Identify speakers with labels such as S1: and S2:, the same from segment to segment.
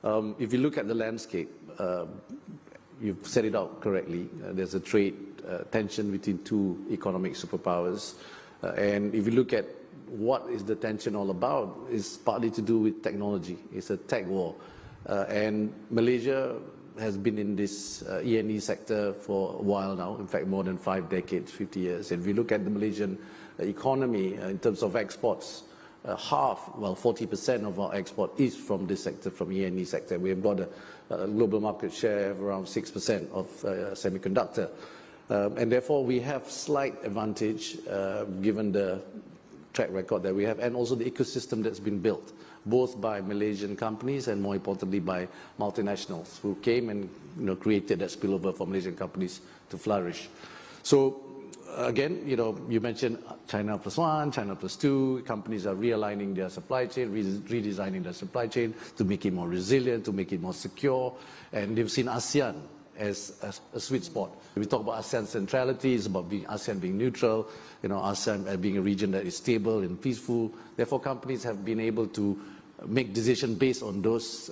S1: If you look at the landscape, you've set it out correctly. There's a trade tension between two economic superpowers. And if you look at what is the tension all about, it's partly to do with technology. It's a tech war. And Malaysia has been in this E&E sector for a while now, in fact more than 5 decades, 50 years. And if you look at the Malaysian economy in terms of exports, 40% of our export is from this sector, from E&E sector. We have got a global market share of around 6% of semiconductor. And therefore we have slight advantage given the track record that we have, and also the ecosystem that's been built, both by Malaysian companies and more importantly by multinationals who came and created that spillover for Malaysian companies to flourish. So again, you mentioned China plus one, China plus two. Companies are realigning their supply chain, redesigning their supply chain to make it more resilient, to make it more secure, and they've seen ASEAN as a sweet spot. We talk about ASEAN centrality, it's about ASEAN being neutral, ASEAN being a region that is stable and peaceful. Therefore, companies have been able to make decisions based on those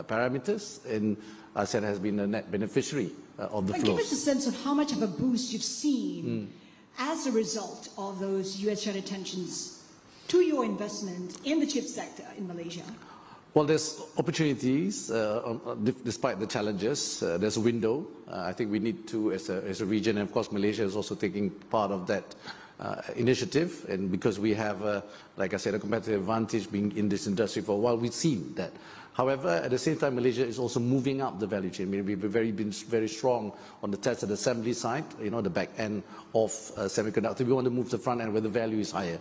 S1: parameters, and ASEAN has been a net beneficiary of the flows.
S2: Give us a sense of how much of a boost you've seen as a result of those US-China tensions to your investment in the chip sector in Malaysia.
S1: Well, there's opportunities, despite the challenges. There's a window. I think we need to, as a region, and of course Malaysia is also taking part of that initiative, and because we have, like I said, a competitive advantage being in this industry for a while, we've seen that. However, at the same time, Malaysia is also moving up the value chain. We've been very strong on the test and assembly side, the back end of semiconductor. We want to move to the front end where the value is higher.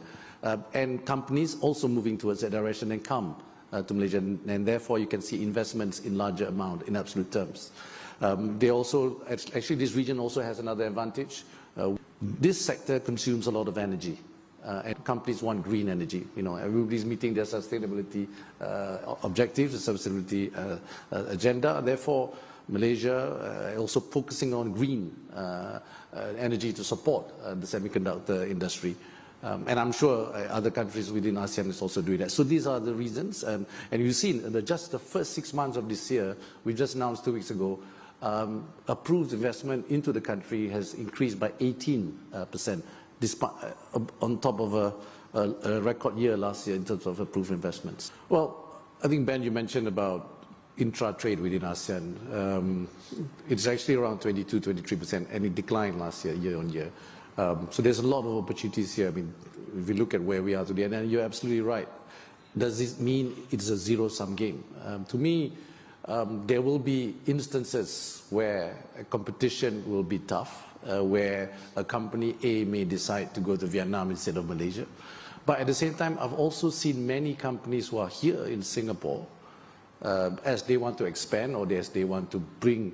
S1: And companies also moving towards that direction and come to Malaysia, and therefore you can see investments in larger amount in absolute terms. They also, actually this region also has another advantage. This sector consumes a lot of energy, and companies want green energy. Everybody's meeting their sustainability objectives, the sustainability agenda. Therefore, Malaysia also focusing on green energy to support the semiconductor industry. And I'm sure other countries within ASEAN is also doing that. So these are the reasons. And you've seen just the first 6 months of this year, we just announced 2 weeks ago, approved investment into the country has increased by 18%, despite, on top of a record year last year in terms of approved investments. Well, I think, Ben, you mentioned about intra-trade within ASEAN. It's actually around 22-23%, and it declined last year, year on year. So there's a lot of opportunities here. I mean, if you look at where we are today, and you're absolutely right. Does this mean it's a zero-sum game? To me, there will be instances where a competition will be tough, where a company A may decide to go to Vietnam instead of Malaysia. But at the same time, I've also seen many companies who are here in Singapore, as they want to expand or as they want to bring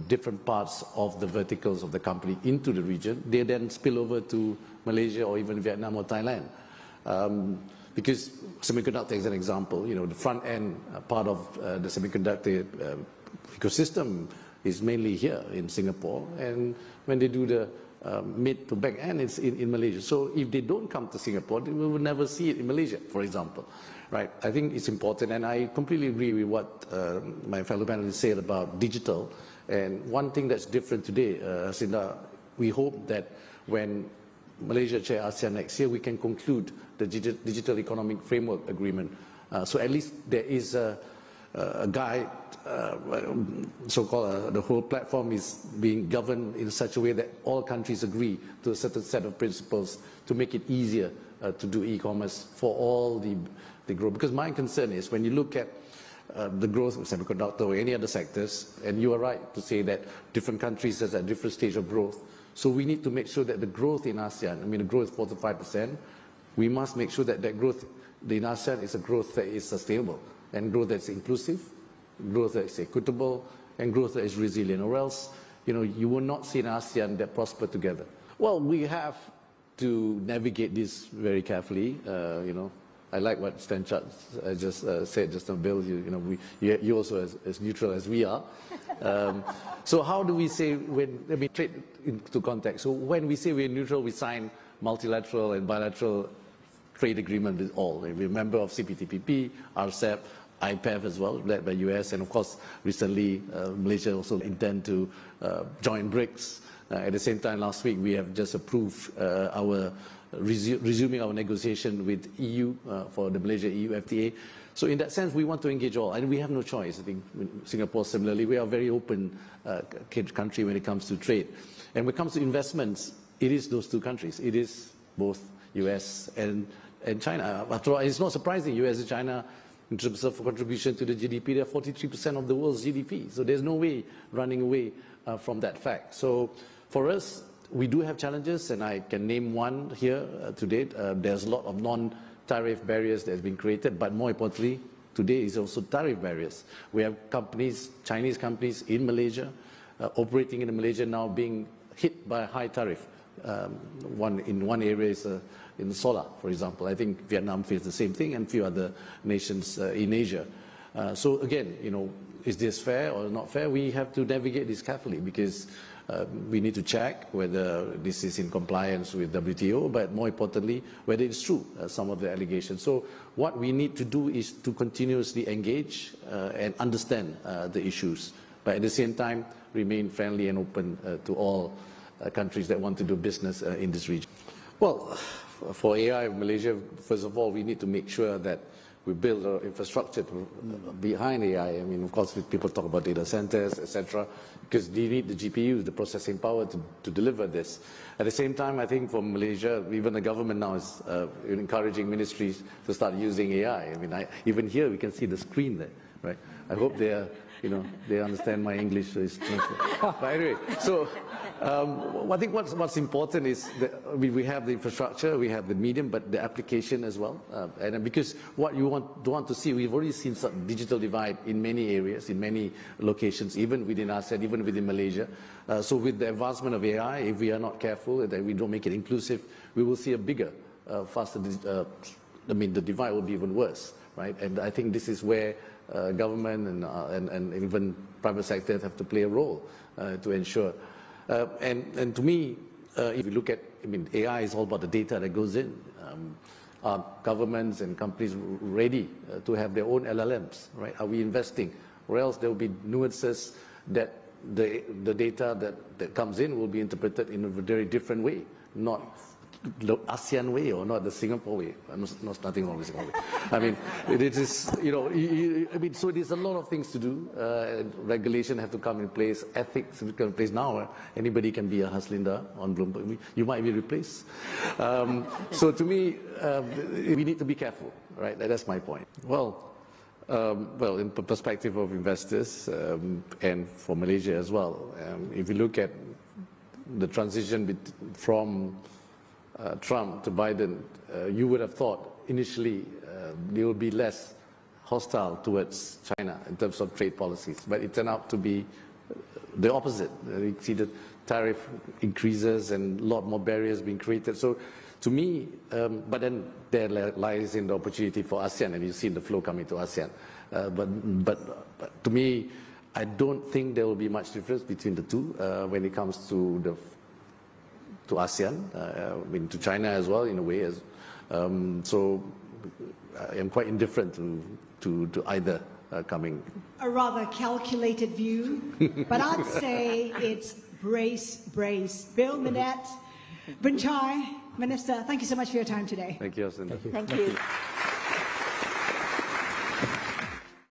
S1: different parts of the verticals of the company into the region, they then spill over to Malaysia or even Vietnam or Thailand. Because semiconductor is an example, the front end part of the semiconductor ecosystem is mainly here in Singapore, and when they do the mid to back end, it's in Malaysia. So if they don't come to Singapore, we will never see it in Malaysia, for example. Right? I think it's important, and I completely agree with what my fellow panelists said about digital. And one thing that's different today, Sinda, we hope that when Malaysia chair ASEAN next year, we can conclude the Digital Economic Framework Agreement. So at least there is a guide, so-called the whole platform is being governed in such a way that all countries agree to a certain set of principles to make it easier to do e-commerce for all the growth. Because my concern is when you look at the growth of semiconductor or any other sectors, and you are right to say that different countries are at different stage of growth. So we need to make sure that the growth in ASEAN, the growth is 4 to 5%, we must make sure that that growth in ASEAN is a growth that is sustainable, and growth that's inclusive, growth that is equitable, and growth that is resilient, or else, you will not see an ASEAN that prosper together. Well, we have to navigate this very carefully, I like what Stan Chart just said just now, Bill. You also as neutral as we are. So how do we say trade into context? So when we say we're neutral, we sign multilateral and bilateral trade agreement with all. We're a member of CPTPP, RCEP, IPEF as well, led by US, and of course, recently Malaysia also intend to join BRICS. At the same time, last week we have just approved resuming our negotiation with EU for the Malaysia-EU FTA. So in that sense, we want to engage all, and we have no choice. I think Singapore, similarly, we are a very open country when it comes to trade. And when it comes to investments, it is those two countries. It is both US and China. After all, it's not surprising, US and China, in terms of contribution to the GDP, they're 43% of the world's GDP. So there's no way running away from that fact. So for us, we do have challenges, and I can name one here to date. There's a lot of non-tariff barriers that have been created, but more importantly, today is also tariff barriers. We have companies, Chinese companies in Malaysia, operating in Malaysia now being hit by a high tariff. In one area is in solar, for example. I think Vietnam faces the same thing, and a few other nations in Asia. So again, you know, is this fair or not fair? We have to navigate this carefully, because we need to check whether this is in compliance with WTO, but more importantly, whether it's true, some of the allegations. So what we need to do is to continuously engage and understand the issues, but at the same time, remain friendly and open to all countries that want to do business in this region. Well, for AI in Malaysia, first of all, we need to make sure that we build our infrastructure behind AI. I mean, of course, people talk about data centers, etc., because you need the GPUs, the processing power to deliver this. At the same time, I think for Malaysia, even the government now is encouraging ministries to start using AI. I mean, even here we can see the screen there, right? I hope they are, you know, they understand my English. So it's but anyway, so I think what's important is that we have the infrastructure, we have the medium, but the application as well. And because what you want to see, we've already seen some digital divide in many areas, in many locations, even within ASEAN, even within Malaysia. So with the advancement of AI, if we are not careful and that we don't make it inclusive, we will see a bigger, faster. I mean, the divide will be even worse, right? And I think this is where government and even private sector have to play a role to ensure. And to me, if you look at, I mean, AI is all about the data that goes in. Are governments and companies ready to have their own LLMs, right? Are we investing? Or else there will be nuances that the data that comes in will be interpreted in a very different way, not the ASEAN way or not the Singapore way. Nothing wrong with Singapore way. I mean, it is, you know, I mean, so there's a lot of things to do. Regulation have to come in place. Ethics have to come in place. Now, anybody can be a Haslinda on Bloomberg. You might be replaced. So to me, we need to be careful, right? That's my point. Well, in the perspective of investors and for Malaysia as well, if you look at the transition from Trump to Biden, you would have thought initially they would be less hostile towards China in terms of trade policies, but it turned out to be the opposite. You see the tariff increases and a lot more barriers being created. So to me, but then there lies in the opportunity for ASEAN, and you see the flow coming to ASEAN. But to me, I don't think there will be much difference between the two when it comes to ASEAN, I mean, to China as well, in a way. So I am quite indifferent to either coming. A
S2: rather calculated view, but I'd say it's brace, brace. Bill, Minette, Boon Chye, Minister, thank you so much for your time today.
S1: Thank you, Jacinda.
S3: Thank you.